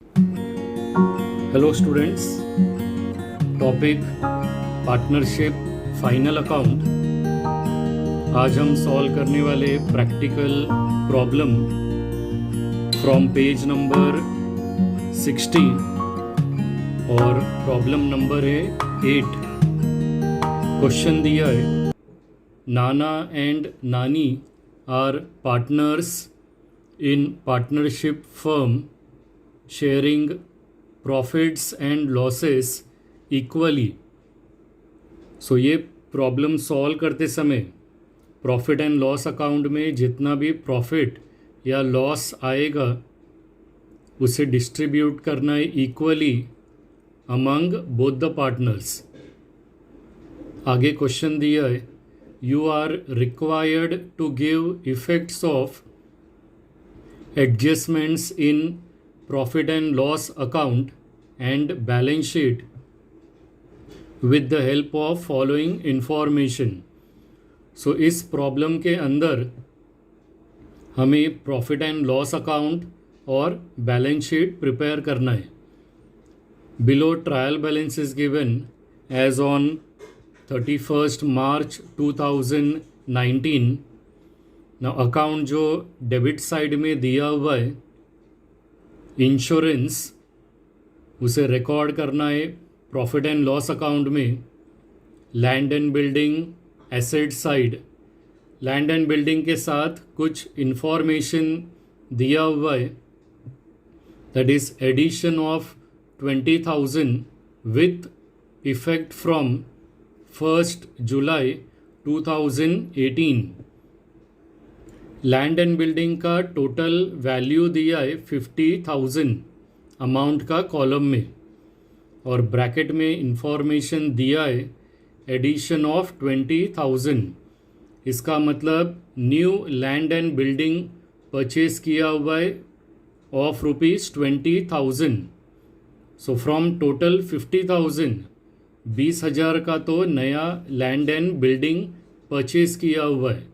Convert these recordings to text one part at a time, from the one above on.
Hello students, topic partnership final account. आज हम solve करने वाले practical problem from page number 60 और प्रॉब्लम नंबर है 8। क्वेश्चन दिया है, नाना एंड नानी are partners in partnership firm sharing profits and losses equally. So ये प्रॉब्लम सॉल्व करते समय प्रॉफिट एंड लॉस अकाउंट में जितना भी प्रॉफिट या लॉस आएगा उसे डिस्ट्रीब्यूट करना है equally among both the partners. आगे क्वेश्चन दिया है, you are required to give effects of adjustments in profit and loss account and balance sheet with the help of following information. So इस problem के अंदर हमें profit and loss account और balance sheet prepare करना है। Below trial balance is given as on 31st March 2019। ना account जो debit side में दिया हुआ है इंश्योरेंस, उसे रिकॉर्ड करना है प्रॉफिट एंड लॉस अकाउंट में। Land and building asset side, land and building के साथ कुछ इंफॉर्मेशन दिया हुआ है, that is addition of 20,000 with effect from 1st July 2018। Land and building का टोटल वैल्यू दिया है 50,000 अमाउंट का कॉलम में, और ब्रैकेट में इंफॉर्मेशन दिया है एडिशन ऑफ 20,000। इसका मतलब new land and building purchase किया हुआ है ऑफ ₹20,000। सो फ्रॉम टोटल 50,000 20,000 का तो नया लैंड एंड बिल्डिंग परचेज किया हुआ है।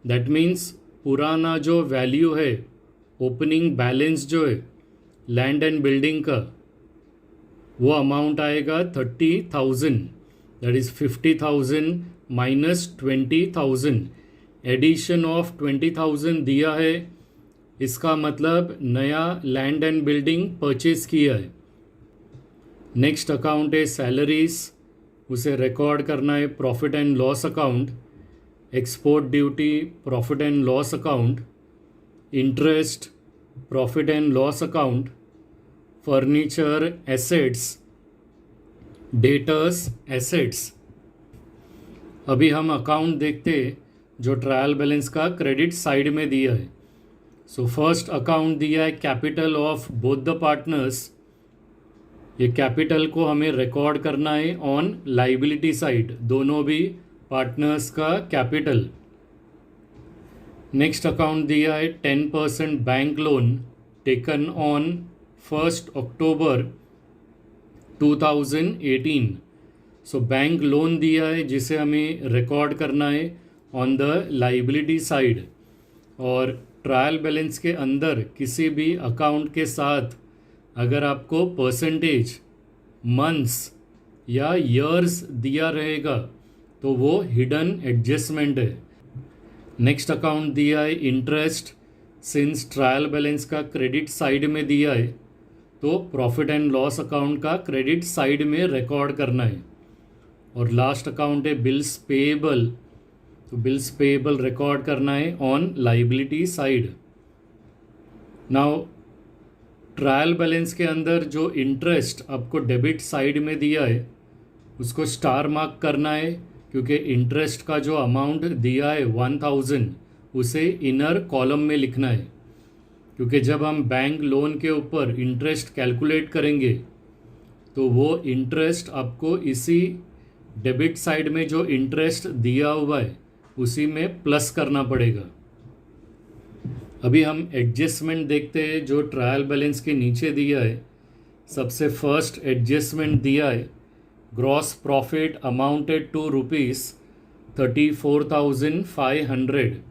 दैट मीन्स पुराना जो वैल्यू है, ओपनिंग बैलेंस जो है लैंड एंड बिल्डिंग का, वो अमाउंट आएगा 30,000। That is 50,000 minus 20,000। Addition of 20,000 दिया है, इसका मतलब नया लैंड एंड बिल्डिंग परचेज किया है। नेक्स्ट अकाउंट है सैलरीज, उसे रिकॉर्ड करना है profit and loss account. Export duty profit and loss account. Interest profit and loss account. Furniture assets, debtors assets. अभी हम अकाउंट देखते जो ट्रायल बैलेंस का क्रेडिट साइड में दिया है। सो फर्स्ट अकाउंट दिया है capital of both the partners. ये कैपिटल को हमें रिकॉर्ड करना है ऑन लाइबिलिटी साइड, दोनों भी पार्टनर्स का कैपिटल। नेक्स्ट अकाउंट दिया है 10% bank loan taken on 1st October 2018। So bank loan दिया है जिसे हमें रिकॉर्ड करना है ऑन द लाइबिलिटी साइड। और ट्रायल बैलेंस के अंदर किसी भी अकाउंट के साथ अगर आपको परसेंटेज, मंथ्स या ईयर्स दिया रहेगा तो वो हिडन एडजस्टमेंट है। नेक्स्ट अकाउंट दिया है इंटरेस्ट। सिंस ट्रायल बैलेंस का क्रेडिट साइड में दिया है तो प्रॉफिट एंड लॉस अकाउंट का क्रेडिट साइड में रिकॉर्ड करना है। और लास्ट अकाउंट है बिल्स पेएबल, तो बिल्स पेएबल रिकॉर्ड करना है on liability side. Now trial balance के अंदर जो इंटरेस्ट आपको डेबिट साइड में दिया है उसको स्टार मार्क करना है, क्योंकि इंटरेस्ट का जो अमाउंट दिया है 1,000 उसे इनर कॉलम में लिखना है। क्योंकि जब हम बैंक लोन के ऊपर इंटरेस्ट कैलकुलेट करेंगे तो वो इंटरेस्ट आपको इसी डेबिट साइड में जो इंटरेस्ट दिया हुआ है उसी में प्लस करना पड़ेगा। अभी हम एडजस्टमेंट देखते हैं जो ट्रायल बैलेंस के नीचे दिया है। सबसे फर्स्ट एडजस्टमेंट दिया है, gross profit amounted to ₹34,500।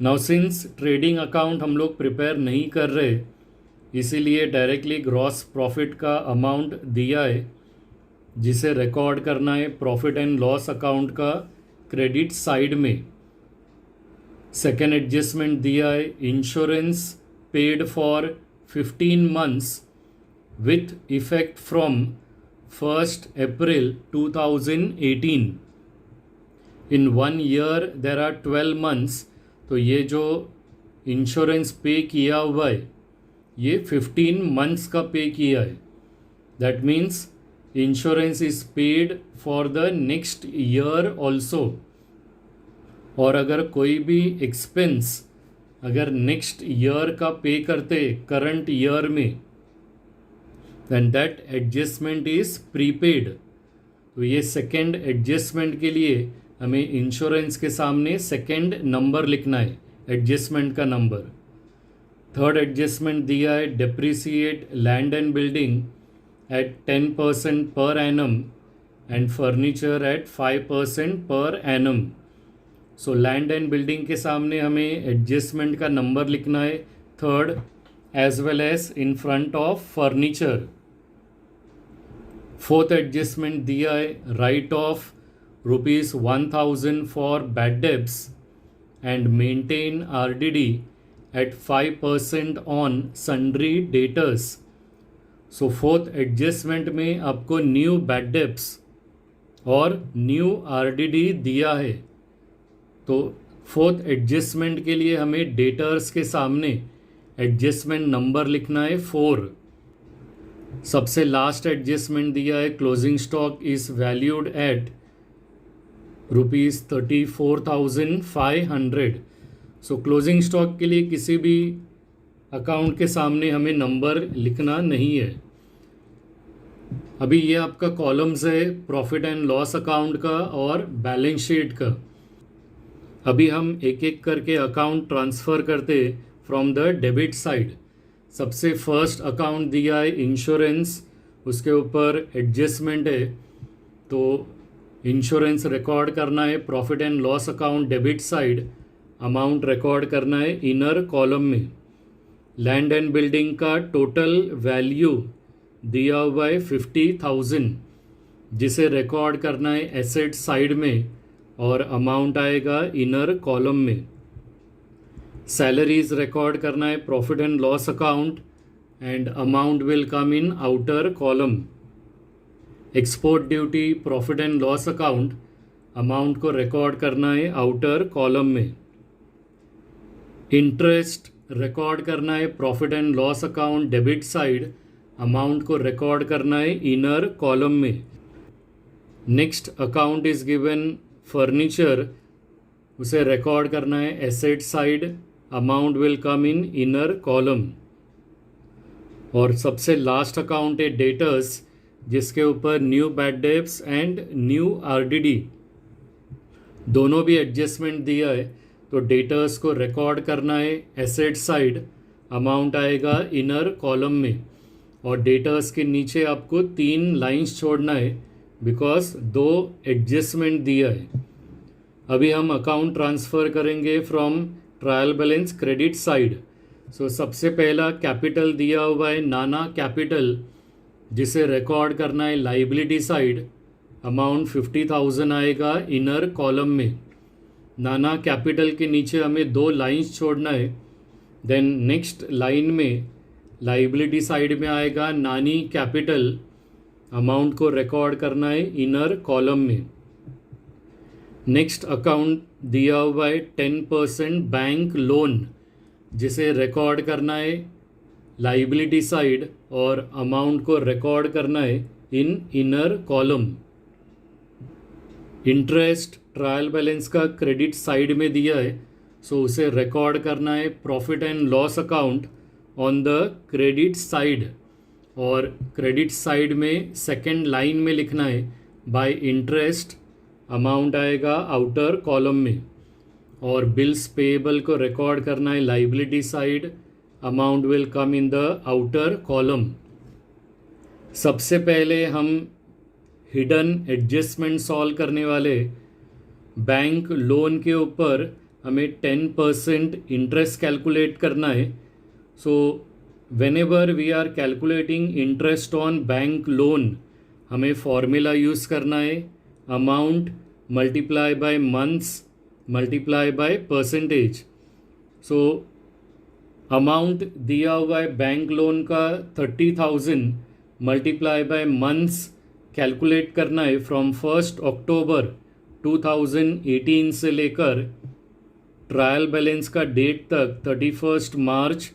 Now since trading account हम लोग प्रिपेयर नहीं कर रहे इसीलिए डायरेक्टली ग्रॉस प्रॉफिट का अमाउंट दिया है जिसे रिकॉर्ड करना है प्रॉफिट एंड लॉस अकाउंट का क्रेडिट साइड में। सेकेंड एडजस्टमेंट दिया है insurance paid for 15 months with effect from 1st April 2018. In 1 year there are 12 months, तो ये जो इंश्योरेंस पे किया हुआ है ये 15 months का पे किया है। That means insurance is paid for the next year also. और अगर कोई भी एक्सपेंस अगर नेक्स्ट ईयर का पे करते करंट ईयर में, then that adjustment is prepaid. तो ये सेकेंड एडजस्टमेंट के लिए हमें इंश्योरेंस के सामने सेकेंड नंबर लिखना है, एडजस्टमेंट का नंबर। थर्ड एडजस्टमेंट दिया है depreciate land and building at 10% per annum and furniture at 5% per annum. So land and building के सामने हमें एडजस्टमेंट का नंबर लिखना है third, as well as in front of furniture. Fourth adjustment दिया है write off ₹1000 for bad debts and maintain RDD at 5% on sundry debtors. So fourth adjustment में आपको न्यू बैड डेब्ट्स और न्यू RDD दिया है। तो फोर्थ एडजस्टमेंट के लिए हमें डेटर्स के सामने एडजस्टमेंट नंबर लिखना है 4। सबसे लास्ट एडजस्टमेंट दिया है closing stock is valued at ₹34,500। So closing stock के लिए किसी भी अकाउंट के सामने हमें नंबर लिखना नहीं है। अभी ये आपका कॉलम्स है प्रॉफिट एंड लॉस अकाउंट का और बैलेंस शीट का। अभी हम एक एक करके अकाउंट ट्रांसफ़र करते फ्रॉम द डेबिट साइड। सबसे फर्स्ट अकाउंट दिया है इंश्योरेंस, उसके ऊपर एडजस्टमेंट है, तो इंश्योरेंस रिकॉर्ड करना है profit and loss account debit side, amount record करना है इनर कॉलम में। लैंड एंड बिल्डिंग का टोटल वैल्यू दिया हुआ है 50,000 जिसे रिकॉर्ड करना है एसेट साइड में और अमाउंट आएगा इनर कॉलम में। सैलरीज रिकॉर्ड करना है profit and loss account and amount will come in outer column. Export duty profit and loss account, amount को रिकॉर्ड करना है आउटर कॉलम में। इंटरेस्ट रिकॉर्ड करना है profit and loss account debit side, amount को record करना है inner column में। Next account is given furniture, उसे रिकॉर्ड करना है asset side, amount will come in inner column. और सबसे लास्ट अकाउंट है डेटर्स जिसके ऊपर new bad debts and new RDD दोनों भी एडजस्टमेंट दिया है। तो डेटर्स को रिकॉर्ड करना है एसेट साइड, अमाउंट आएगा इनर कॉलम में। और डेटर्स के नीचे आपको 3 लाइंस छोड़ना है बिकॉज 2 एडजस्टमेंट दिया है। अभी हम अकाउंट ट्रांसफ़र करेंगे from trial balance credit side. So सबसे पहला कैपिटल दिया हुआ है नाना कैपिटल जिसे रिकॉर्ड करना है लाइबिलिटी साइड, अमाउंट 50,000 आएगा इनर कॉलम में। नाना कैपिटल के नीचे हमें 2 लाइंस छोड़ना है। देन नेक्स्ट लाइन में लाइबिलिटी साइड में आएगा नानी कैपिटल, अमाउंट को रिकॉर्ड करना है इनर कॉलम में। नेक्स्ट अकाउंट दिया हुआ है 10% बैंक लोन जिसे रिकॉर्ड करना है लाइबिलिटी साइड और अमाउंट को रिकॉर्ड करना है इन inner column. Interest trial balance का क्रेडिट साइड में दिया है, सो उसे रिकॉर्ड करना है profit and loss account on the credit side. और क्रेडिट साइड में सेकेंड लाइन में लिखना है बाय इंटरेस्ट, अमाउंट आएगा आउटर कॉलम में। और बिल्स पेएबल को रिकॉर्ड करना है liability side, amount will come in the outer column. सबसे पहले हम हिडन एडजस्टमेंट सॉल्व करने वाले। बैंक लोन के ऊपर हमें 10% इंटरेस्ट कैलकुलेट करना है। सो whenever we are calculating interest on bank loan, हमें फॉर्मूला यूज़ करना है amount multiply by months multiply by percentage. So amount दिया हुआ है बैंक लोन का 30,000 मल्टीप्लाई बाय मंथ्स कैलकुलेट करना है फ्रॉम 1 अक्टूबर 2018 से लेकर ट्रायल बैलेंस का डेट तक 31 मार्च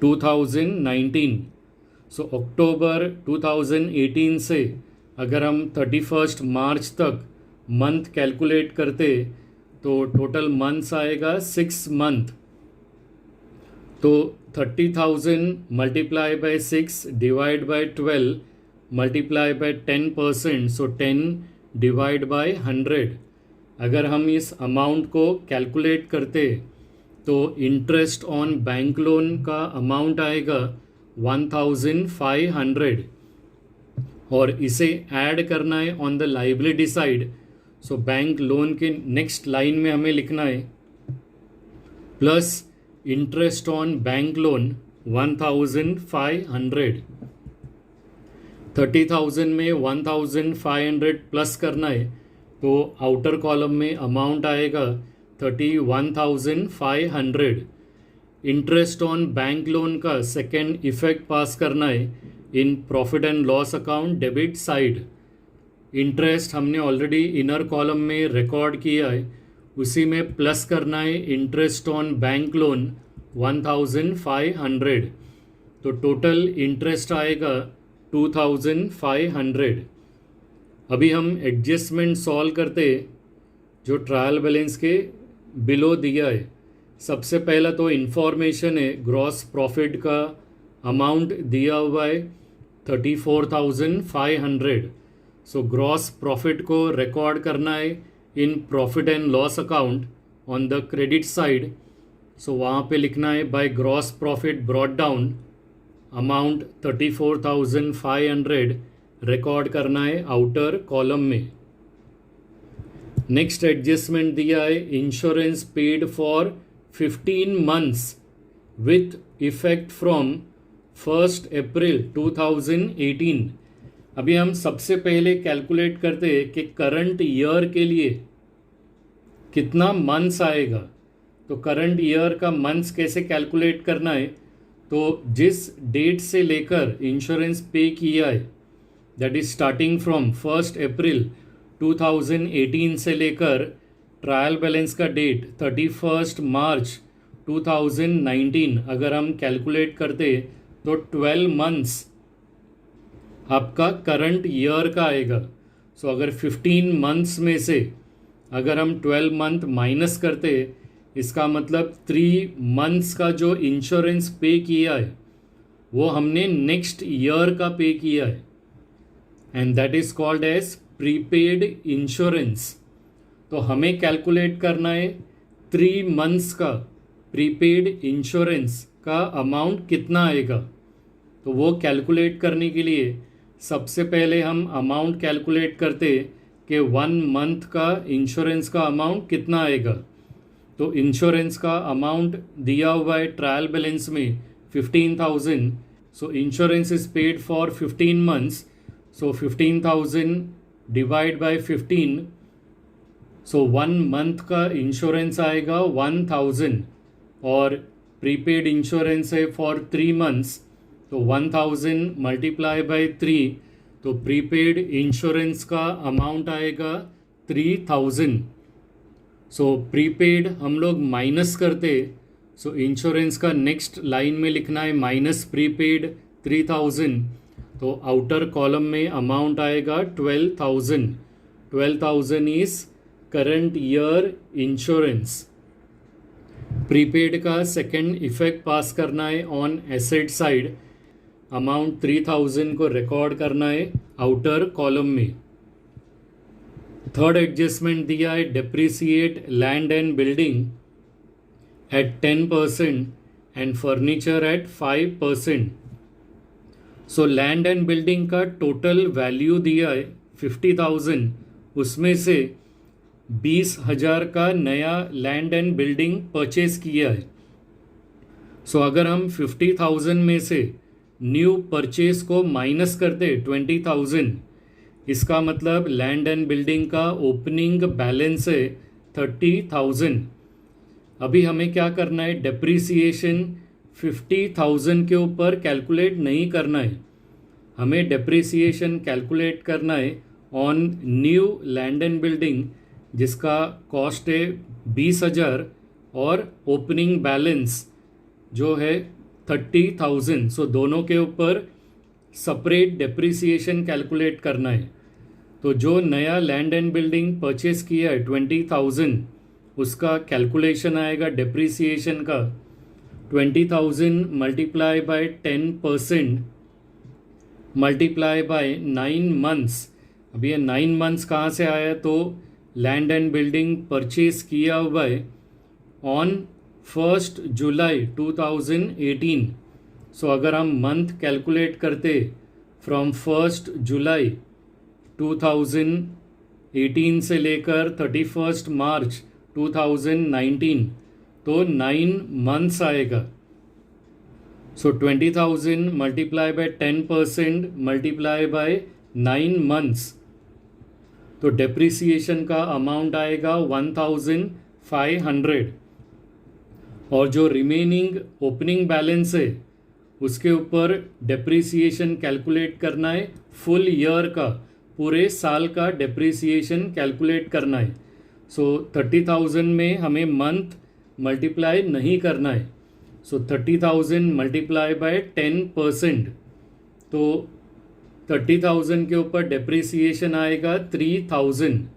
2019. सो अक्टूबर 2018 से अगर हम 31 मार्च तक मंथ कैलकुलेट करते तो टोटल मंथ्स आएगा 6 मंथ. तो 30,000 multiply by 6 divide by 12 multiply by 10%, so 10 divide by 100. अगर हम इस अमाउंट को कैलकुलेट करते तो इंटरेस्ट ऑन बैंक लोन का अमाउंट आएगा 1,500 और इसे ऐड करना है on the liability side. So bank loan के नेक्स्ट लाइन में हमें लिखना है plus interest on bank loan 1,500. 30,000 में 1,500 प्लस करना है तो आउटर कॉलम में अमाउंट आएगा 31,500. इंटरेस्ट ऑन बैंक लोन का सेकेंड इफेक्ट पास करना है in profit and loss account debit side. Interest हमने ऑलरेडी इनर कॉलम में रिकॉर्ड किया है, उसी में प्लस करना है इंटरेस्ट ऑन बैंक लोन 1,500. तो टोटल इंटरेस्ट आएगा 2,500. अभी हम एडजस्टमेंट सॉल्व करते जो ट्रायल बैलेंस के बिलो दिया है. सबसे पहला तो इन्फॉर्मेशन है ग्रॉस प्रॉफिट का अमाउंट दिया हुआ है 34,500. सो ग्रॉस प्रॉफिट को रिकॉर्ड करना है in profit and loss account on the credit side. So वहाँ पे लिखना है by gross profit brought down amount 34,500 record करना है आउटर कॉलम में. नेक्स्ट एडजस्टमेंट दिया है insurance paid for 15 months with effect from 1 April 2018. अभी हम सबसे पहले कैलकुलेट करते हैं कि करंट ईयर के लिए कितना मंथ्स आएगा. तो करंट ईयर का मंथ्स कैसे कैलकुलेट करना है, तो जिस डेट से लेकर इंश्योरेंस पे किया है that is starting from 1 April 2018 से लेकर ट्रायल बैलेंस का डेट 31 मार्च 2019 अगर हम कैलकुलेट करते तो 12 मंथ्स आपका करंट ईयर का आएगा. सो अगर 15 मंथ्स में से अगर हम 12 मंथ माइनस करते इसका मतलब 3 मंथ्स का जो इंश्योरेंस पे किया है वो हमने नेक्स्ट ईयर का पे किया है and that is called as prepaid insurance. तो हमें कैलकुलेट करना है 3 मंथ्स का प्रीपेड इंश्योरेंस का अमाउंट कितना आएगा. तो वो कैलकुलेट करने के लिए सबसे पहले हम अमाउंट कैलकुलेट करते कि 1 मंथ का इंश्योरेंस का अमाउंट कितना आएगा. तो इंश्योरेंस का अमाउंट दिया हुआ है ट्रायल बैलेंस में 15,000. सो insurance is paid for 15 months. So 15,000 divide by 15. So 1 month का इंश्योरेंस आएगा 1,000 और प्रीपेड इंश्योरेंस है फॉर 3 months. तो 1,000 मल्टीप्लाई बाय 3 तो प्रीपेड इंश्योरेंस का अमाउंट आएगा 3,000. सो प्रीपेड हम लोग माइनस करते. सो इंश्योरेंस का नेक्स्ट लाइन में लिखना है माइनस प्रीपेड 3,000. तो आउटर कॉलम में अमाउंट आएगा 12,000. 12,000 is current year insurance. Prepaid का सेकंड इफेक्ट पास करना है ऑन एसेट साइड. अमाउंट 3,000 को रिकॉर्ड करना है आउटर कॉलम में. थर्ड एडजस्टमेंट दिया है depreciate land and building at 10% and furniture at 5%. So land and building का टोटल वैल्यू दिया है 50,000. उसमें से 20,000 का नया लैंड एंड बिल्डिंग परचेज किया है. सो अगर हम 50,000 में से न्यू परचेज को माइनस करते 20,000, इसका मतलब लैंड एंड बिल्डिंग का ओपनिंग बैलेंस है 30,000। अभी हमें क्या करना है, डेप्रीसिएशन 50,000 के ऊपर कैलकुलेट नहीं करना है, हमें डेप्रीसिएशन कैलकुलेट करना है on new land and building जिसका कॉस्ट है 20,000 और ओपनिंग बैलेंस जो है 30,000। सो दोनों के ऊपर सेपरेट डेप्रीसिएशन कैलकुलेट करना है। तो जो नया लैंड एंड बिल्डिंग परचेस किया है 20,000, उसका कैलकुलेशन आएगा डेप्रीसिएशन का 20,000 multiply by 10% multiply by 9 months. अब ये 9 मंथ्स कहाँ से आया, तो लैंड एंड बिल्डिंग परचेस किया हुआ है ऑन 1 जुलाई 2018। सो अगर हम मंथ कैलकुलेट करते फ्रॉम 1 जुलाई 2018 से लेकर 31 मार्च 2019, तो 9 मंथ्स आएगा। सो 20,000 multiply by 10% multiply by 9 months, तो डेप्रीसिएशन का अमाउंट आएगा 1,500। और जो रिमेनिंग ओपनिंग बैलेंस है उसके ऊपर डेप्रीसिएशन कैलकुलेट करना है, फुल ईयर का, पूरे साल का डेप्रीसिएशन कैलकुलेट करना है। सो 30,000 में हमें मंथ मल्टीप्लाई नहीं करना है। सो 30,000 मल्टीप्लाई बाय 10%, तो 30,000 के ऊपर डेप्रीसिएशन आएगा 3,000।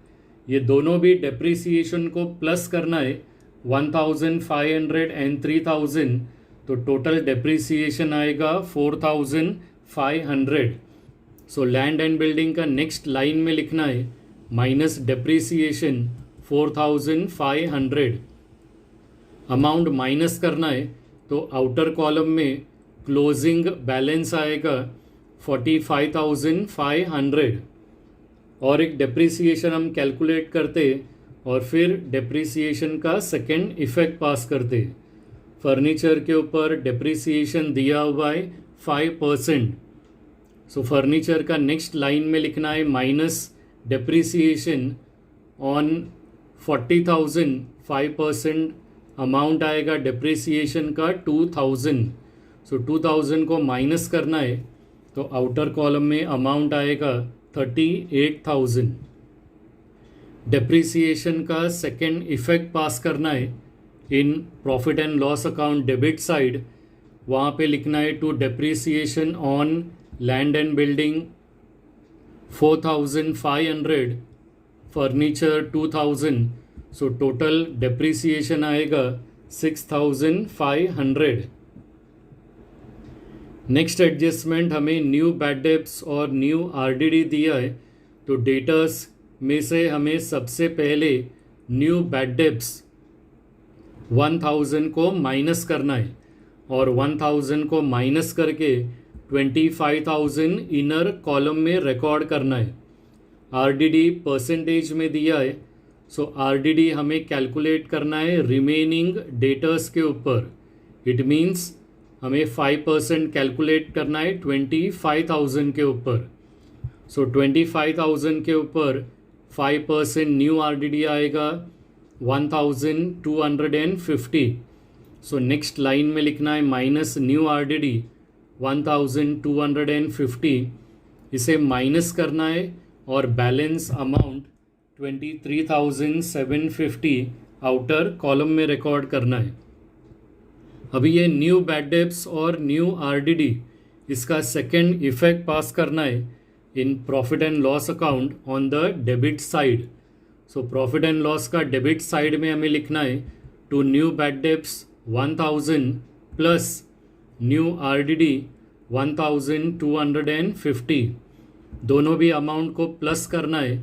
ये दोनों भी डेप्रीसिएशन को प्लस करना है 1,500 एंड 3,000, तो टोटल डेप्रीसिएशन आएगा 4,500। सो लैंड एंड बिल्डिंग का नेक्स्ट लाइन में लिखना है माइनस डेप्रीसिएशन 4,500। अमाउंट माइनस करना है तो आउटर कॉलम में क्लोजिंग बैलेंस आएगा 45,500 और एक डेप्रीसिएशन हम कैलकुलेट करते और फिर डेप्रीसिएशन का सेकेंड इफेक्ट पास करते। फर्नीचर के ऊपर डेप्रीसिएशन दिया हुआ है 5%। सो फर्नीचर का नेक्स्ट लाइन में लिखना है माइनस डेप्रीसिएशन ऑन 40,000 5%। अमाउंट आएगा डेप्रीसिएशन का 2,000। सो 2,000 को माइनस करना है तो आउटर कॉलम में अमाउंट आएगा 38,000। डेप्रीसिएशन का सेकेंड इफेक्ट पास करना है in profit and loss account debit side. वहाँ पे लिखना है to depreciation on land and building 4,500, furniture 2,000। So total depreciation आएगा 6,500। नेक्स्ट एडजस्टमेंट हमें न्यू बैड डेब्ट्स और न्यू आरडीडी दिया है, तो डेटर्स में से हमें सबसे पहले न्यू बैड डेब्ट्स 1,000 को माइनस करना है और 1,000 को माइनस करके 25,000 इनर कॉलम में रिकॉर्ड करना है। आरडीडी परसेंटेज में दिया है, सो आरडीडी हमें कैलकुलेट करना है रिमेनिंग डेटर्स के ऊपर। इट मीन्स हमें 5% कैलकुलेट करना है 25,000 के ऊपर। सो 25,000 के ऊपर 5% न्यू आरडीडी आएगा 1,250। सो नेक्स्ट लाइन में लिखना है माइनस न्यू आरडीडी 1,250। इसे माइनस करना है और बैलेंस अमाउंट 23,750 आउटर कॉलम में रिकॉर्ड करना है। अभी ये न्यू बैड डेब्ट्स और न्यू आरडीडी, इसका सेकेंड इफेक्ट पास करना है in profit and loss account on the debit side. So profit and loss का डेबिट साइड में हमें लिखना है to new bad debts 1,000 plus new RDD 1,250। दोनों भी अमाउंट को प्लस करना है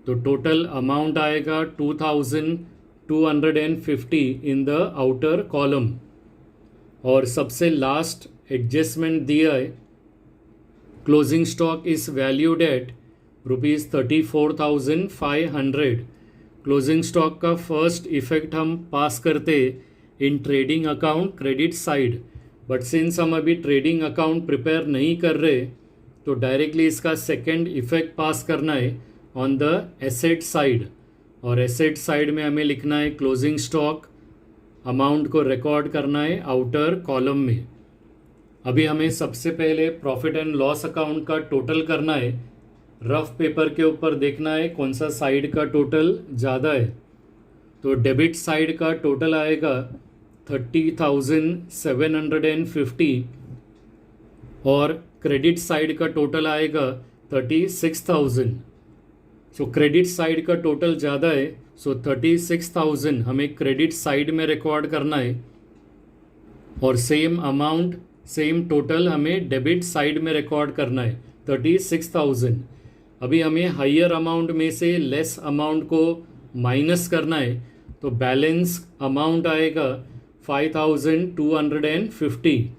तो टोटल अमाउंट आएगा 2,250 इन द आउटर कॉलम। और सबसे लास्ट एडजस्टमेंट दिया है closing stock is valued at ₹34,500। Closing stock का फर्स्ट इफेक्ट हम पास करते in trading account credit side, but since हम अभी ट्रेडिंग अकाउंट प्रिपेयर नहीं कर रहे तो डायरेक्टली इसका सेकेंड इफेक्ट पास करना है ऑन द एसेट साइड, और एसेट साइड में हमें लिखना है क्लोजिंग स्टॉक, अमाउंट को रिकॉर्ड करना है आउटर कॉलम में। अभी हमें सबसे पहले प्रॉफिट एंड लॉस अकाउंट का टोटल करना है। रफ पेपर के ऊपर देखना है कौन सा साइड का टोटल ज़्यादा है। तो डेबिट साइड का टोटल आएगा 30,750 और क्रेडिट साइड का टोटल आएगा 36,000। सो क्रेडिट साइड का टोटल ज़्यादा है, सो 36,000 हमें क्रेडिट साइड में रिकॉर्ड करना है, और सेम अमाउंट सेम टोटल हमें डेबिट साइड में रिकॉर्ड करना है 36,000। अभी हमें हायर अमाउंट में से लेस अमाउंट को माइनस करना है, तो बैलेंस अमाउंट आएगा 5,250।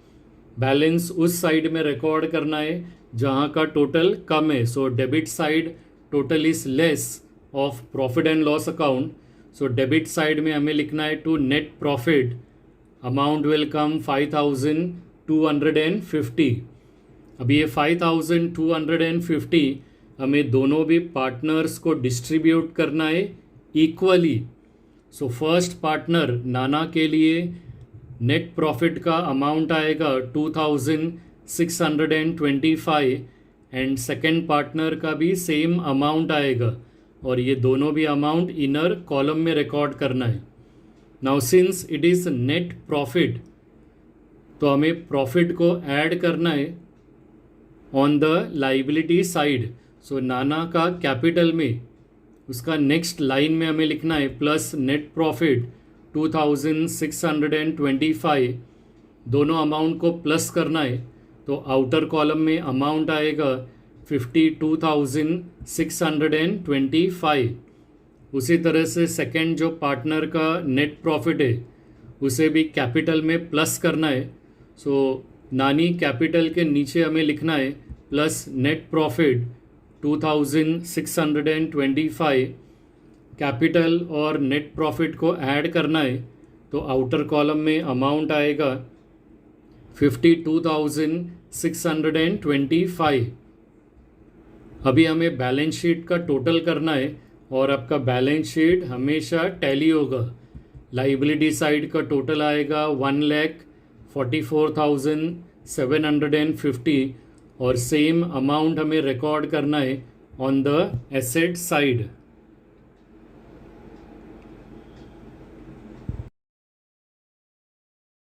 बैलेंस उस साइड में रिकॉर्ड करना है जहाँ का टोटल कम है। So debit side total is less of profit and loss account, so debit side में हमें लिखना है to net profit amount will come 5,250। अभी ये 5,250 हमें दोनों भी पार्टनर्स को डिस्ट्रीब्यूट करना है इक्वली। सो फर्स्ट पार्टनर नाना के लिए नेट प्रॉफिट का अमाउंट आएगा 2,625 एंड सेकेंड पार्टनर का भी सेम अमाउंट आएगा, और ये दोनों भी अमाउंट इनर कॉलम में रिकॉर्ड करना है। Now since it is net profit, तो हमें प्रॉफिट को ऐड करना है ऑन द लाइबिलिटी साइड। सो नाना का कैपिटल में उसका नेक्स्ट लाइन में हमें लिखना है प्लस नेट प्रॉफिट 2,625, दोनों अमाउंट को प्लस करना है, तो आउटर कॉलम में अमाउंट आएगा 52,625। उसी तरह से सेकंड जो पार्टनर का नेट प्रॉफिट है उसे भी कैपिटल में प्लस करना है। सो नानी कैपिटल के नीचे हमें लिखना है प्लस नेट प्रॉफिट 2,625, कैपिटल और नेट प्रॉफिट को ऐड करना है, तो आउटर कॉलम में अमाउंट आएगा 52,625। अभी हमें बैलेंस शीट का टोटल करना है, और आपका बैलेंस शीट हमेशा टैली होगा। लाइबिलिटी साइड का टोटल आएगा 1,44,750 और सेम अमाउंट हमें रिकॉर्ड करना है ऑन द एसेट साइड।